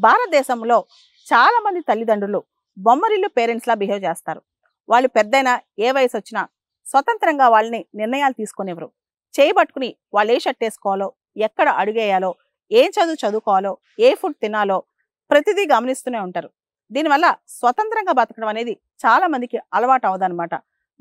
భారతదేశంలో చాలా మంది తల్లిదండ్రులు బొమ్మరిల్లు పేరెంట్స్ లా బిహేవ్ చేస్తారు. వాళ్ళు పెద్దయినా ఏ వయసు వచ్చినా స్వతంత్రంగా వాళ్ళని నిర్ణయాలు తీసుకునేవారు. చేయబట్టుకుని వాళ్ళు ఏ షర్ట్ వేసుకోవాలో, ఎక్కడ అడుగేయాలో, ఏం చదువుకోవాలో, ఏ ఫుడ్ తినాలో ప్రతిదీ గమనిస్తూనే ఉంటారు. దీనివల్ల స్వతంత్రంగా బతకడం అనేది చాలా మందికి అలవాటు అవదనమాట.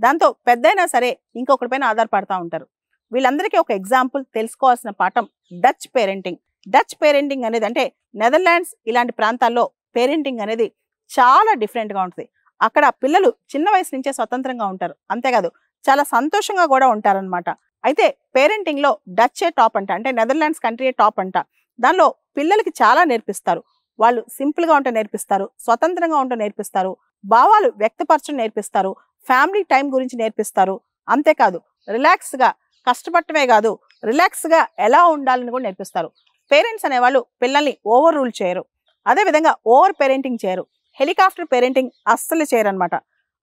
దాంతో పెద్దయినా సరే ఇంకొకరి పైన ఆధారపడతా ఉంటారు. వీళ్ళందరికీ ఒక ఎగ్జాంపుల్ తెలుసుకోవాల్సిన పాఠం డచ్ పేరెంటింగ్. డచ్ పేరెంటింగ్ అనేది అంటే నెదర్లాండ్స్ ఇలాంటి ప్రాంతాల్లో పేరెంటింగ్ అనేది చాలా డిఫరెంట్గా ఉంటుంది. అక్కడ పిల్లలు చిన్న వయసు నుంచే స్వతంత్రంగా ఉంటారు. అంతేకాదు చాలా సంతోషంగా కూడా ఉంటారనమాట. అయితే పేరెంటింగ్లో డచ్చే టాప్ అంట, అంటే నెదర్లాండ్స్ కంట్రీయే టాప్ అంట. దానిలో పిల్లలకి చాలా నేర్పిస్తారు. వాళ్ళు సింపుల్గా ఉంటే నేర్పిస్తారు, స్వతంత్రంగా ఉంటే నేర్పిస్తారు, భావాలు వ్యక్తపరచడం నేర్పిస్తారు, ఫ్యామిలీ టైం గురించి నేర్పిస్తారు. అంతేకాదు రిలాక్స్గా కష్టపడటమే కాదు, రిలాక్స్గా ఎలా ఉండాలని కూడా నేర్పిస్తారు. పేరెంట్స్ అనేవాళ్ళు పిల్లల్ని ఓవర్ రూల్ చేయరు, అదేవిధంగా ఓవర్ పేరెంటింగ్ చేయరు, హెలికాప్టర్ పేరెంటింగ్ అస్సలు చేయరనమాట.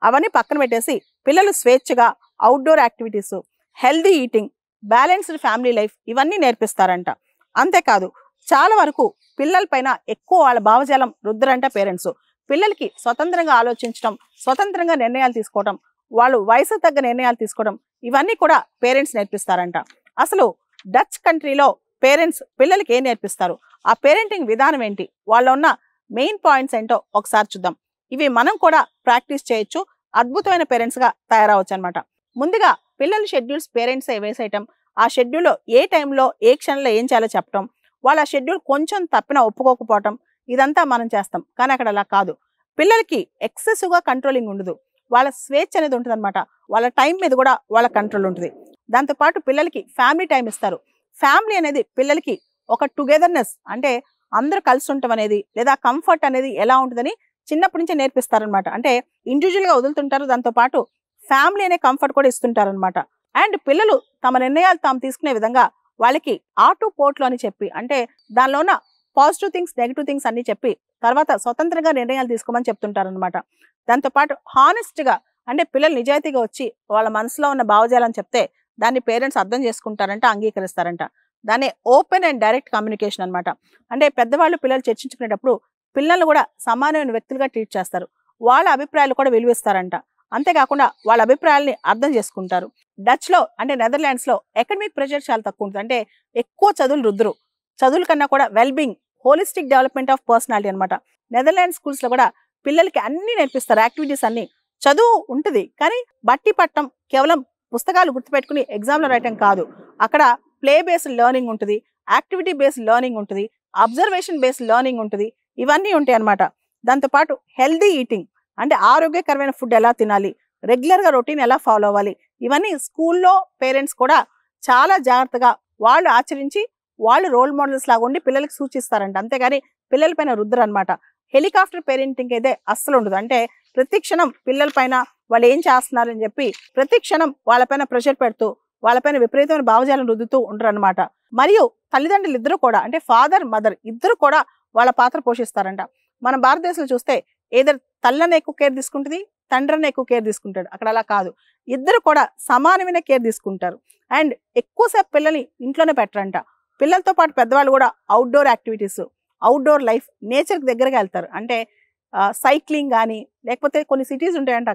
అవన్నీ పక్కన పెట్టేసి పిల్లలు స్వేచ్ఛగా outdoor activities, healthy eating, balanced family life ఇవన్నీ నేర్పిస్తారంట. అంతేకాదు చాలా వరకు పిల్లల పైన ఎక్కువ వాళ్ళ భావజాలం రుద్దరంట పేరెంట్స్. పిల్లలకి స్వతంత్రంగా ఆలోచించడం, స్వతంత్రంగా నిర్ణయాలు తీసుకోవడం, వాళ్ళు వయసు తగ్గ నిర్ణయాలు తీసుకోవడం ఇవన్నీ కూడా పేరెంట్స్ నేర్పిస్తారంట. అసలు డచ్ కంట్రీలో పేరెంట్స్ పిల్లలకి ఏం నేర్పిస్తారు, ఆ పేరెంటింగ్ విధానం ఏంటి, వాళ్ళ ఉన్న మెయిన్ పాయింట్స్ ఏంటో ఒకసారి చూద్దాం. ఇవి మనం కూడా ప్రాక్టీస్ చేయొచ్చు, అద్భుతమైన పేరెంట్స్గా తయారవచ్చు అనమాట. ముందుగా పిల్లల షెడ్యూల్స్ పేరెంట్స్ వేసేయటం, ఆ షెడ్యూల్లో ఏ టైంలో ఏ క్షణంలో ఏం చేయాలో చెప్పడం, వాళ్ళ షెడ్యూల్ కొంచెం తప్పినా ఒప్పుకోకపోవటం, ఇదంతా మనం చేస్తాం. కానీ అక్కడ అలా కాదు. పిల్లలకి ఎక్సెసివ్గా కంట్రోలింగ్ ఉండదు, వాళ్ళ స్వేచ్ఛ అనేది ఉంటుంది అనమాట. వాళ్ళ టైం మీద కూడా వాళ్ళ కంట్రోల్ ఉంటుంది. దాంతోపాటు పిల్లలకి ఫ్యామిలీ టైం ఇస్తారు. ఫ్యామిలీ అనేది పిల్లలకి ఒక టుగెదర్నెస్, అంటే అందరూ కలిసి ఉండటం అనేది, లేదా కంఫర్ట్ అనేది ఎలా ఉంటుందని చిన్నప్పటి నుంచే నేర్పిస్తారనమాట. అంటే ఇండివిజువల్గా వదులుతుంటారు, దాంతోపాటు ఫ్యామిలీ అనే కంఫర్ట్ కూడా ఇస్తుంటారనమాట. అండ్ పిల్లలు తమ నిర్ణయాలు తాము తీసుకునే విధంగా వాళ్ళకి ఆటు పోట్లు అని చెప్పి, అంటే దానిలో ఉన్న పాజిటివ్ థింగ్స్ నెగిటివ్ థింగ్స్ అన్ని చెప్పి తర్వాత స్వతంత్రంగా నిర్ణయాలు తీసుకోమని చెప్తుంటారనమాట. దాంతోపాటు హానెస్ట్గా, అంటే పిల్లలు నిజాయితీగా వచ్చి వాళ్ళ మనసులో ఉన్న భావజాలని చెప్తే దాన్ని పేరెంట్స్ అర్థం చేసుకుంటారంట, అంగీకరిస్తారంట. దాన్ని ఓపెన్ అండ్ డైరెక్ట్ కమ్యూనికేషన్ అనమాట. అంటే పెద్దవాళ్ళు పిల్లలు చర్చించుకునేటప్పుడు పిల్లలు కూడా సమానమైన వ్యక్తులుగా ట్రీట్ చేస్తారు, వాళ్ళ అభిప్రాయాలు కూడా విలువిస్తారంట. అంతేకాకుండా వాళ్ళ అభిప్రాయాల్ని అర్థం చేసుకుంటారు. డచ్లో అంటే నెదర్లాండ్స్లో అకాడమిక్ ప్రెషర్ చాలా తక్కువ ఉంటుంది. అంటే ఎక్కువ చదువులు రుద్దురు, చదువుల కన్నా కూడా wellbeing, holistic development of personality అనమాట. నెదర్లాండ్ స్కూల్స్లో కూడా పిల్లలకి అన్నీ నేర్పిస్తారు, యాక్టివిటీస్ అన్ని. చదువు ఉంటుంది కానీ బట్టి పట్టం, కేవలం పుస్తకాలు గుర్తుపెట్టుకుని ఎగ్జామ్లో రాయటం కాదు. అక్కడ ప్లే బేస్డ్ లెర్నింగ్ ఉంటుంది, యాక్టివిటీ బేస్డ్ లెర్నింగ్ ఉంటుంది, అబ్జర్వేషన్ బేస్డ్ లెర్నింగ్ ఉంటుంది, ఇవన్నీ ఉంటాయి అనమాట. దాంతోపాటు హెల్దీ ఈటింగ్, అంటే ఆరోగ్యకరమైన ఫుడ్ ఎలా తినాలి, రెగ్యులర్గా రొటీన్ ఎలా ఫాలో అవ్వాలి, ఇవన్నీ స్కూల్లో పేరెంట్స్ కూడా చాలా జాగ్రత్తగా వాళ్ళు ఆచరించి వాళ్ళు రోల్ మోడల్స్ లాగా ఉండి పిల్లలకి సూచిస్తారంట. అంతేగాని పిల్లల పైన రుద్దరు అనమాట. హెలికాప్టర్ పేరెంటింగ్ అయితే అస్సలు ఉండదు. అంటే ప్రతి క్షణం పిల్లల పైన వాళ్ళు ఏం చేస్తున్నారని చెప్పి ప్రతి క్షణం వాళ్ళపైన ప్రెషర్ పెడుతూ వాళ్ళపైన విపరీతమైన భావజాలను రుద్దుతూ ఉండరు అనమాట. మరియు తల్లిదండ్రులు ఇద్దరు కూడా, అంటే ఫాదర్ మదర్ ఇద్దరు కూడా వాళ్ళ పాత్ర పోషిస్తారంట. మన భారతదేశంలో చూస్తే ఏదో తల్లనే ఎక్కువ కేర్ తీసుకుంటుంది, తండ్రిని ఎక్కువ కేర్ తీసుకుంటాడు. అక్కడ అలా కాదు, ఇద్దరు కూడా సమానమైన కేర్ తీసుకుంటారు. అండ్ ఎక్కువసేపు పిల్లల్ని ఇంట్లోనే పెట్టరంట. పిల్లలతో పాటు పెద్దవాళ్ళు కూడా అవుట్డోర్ యాక్టివిటీస్, అవుట్డోర్ లైఫ్, నేచర్కి దగ్గరగా వెళ్తారు. అంటే సైక్లింగ్ కానీ, లేకపోతే కొన్ని సిటీస్ ఉంటాయంట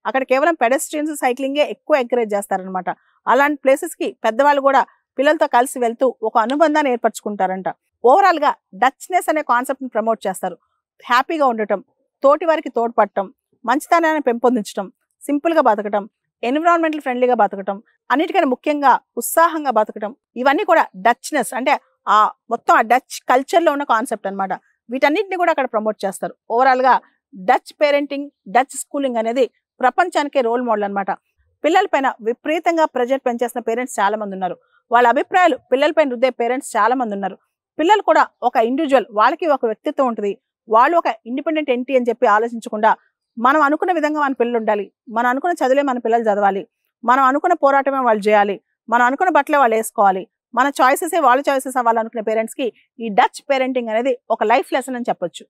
అక్కడ కేవలం పెడెస్ట్రియన్స్ సైక్లింగే ఎక్కువ ఎంకరేజ్ చేస్తారనమాట. అలాంటి ప్లేసెస్కి పెద్దవాళ్ళు కూడా పిల్లలతో కలిసి వెళ్తూ ఒక అనుబంధాన్ని ఏర్పరచుకుంటారంట. ఓవరాల్గా డచ్నెస్ అనే కాన్సెప్ట్ని ప్రమోట్ చేస్తారు. హ్యాపీగా ఉండటం, తోటి వారికి తోడ్పడటం, మంచితనాన్ని పెంపొందించడం, సింపుల్గా బతకటం, ఎన్విరాన్మెంటల్ ఫ్రెండ్లీగా బతకటం, అన్నిటికన్నా ముఖ్యంగా ఉత్సాహంగా బతకటం, ఇవన్నీ కూడా డచ్నెస్, అంటే ఆ మొత్తం ఆ డచ్ కల్చర్లో ఉన్న కాన్సెప్ట్ అనమాట. వీటన్నిటిని కూడా అక్కడ ప్రమోట్ చేస్తారు. ఓవరాల్గా డచ్ పేరెంటింగ్, డచ్ స్కూలింగ్ అనేది ప్రపంచానికే రోల్ మోడల్ అనమాట. పిల్లలపైన విపరీతంగా ప్రెజర్ పెంచేసిన పేరెంట్స్ చాలా మంది ఉన్నారు. వాళ్ళ అభిప్రాయాలు పిల్లలపైన రుద్దే పేరెంట్స్ చాలా మంది ఉన్నారు. పిల్లలు కూడా ఒక ఇండివిజువల్, వాళ్ళకి ఒక వ్యక్తిత్వం ఉంటుంది, వాళ్ళు ఒక ఇండిపెండెంట్ ఎంటీ అని చెప్పి ఆలోచించకుండా మనం అనుకున్న విధంగా మన పిల్లలు ఉండాలి, మనం అనుకున్న చదువులే మన పిల్లలు చదవాలి, మనం అనుకున్న పోరాటమే వాళ్ళు చేయాలి, మనం అనుకున్న బట్టలే వాళ్ళు వేసుకోవాలి, మన చాయిసెసే వాళ్ళ చాయిసెస్ అవ్వాలనుకునే పేరెంట్స్కి ఈ డచ్ పేరెంటింగ్ అనేది ఒక లైఫ్ లెసన్ అని చెప్పొచ్చు.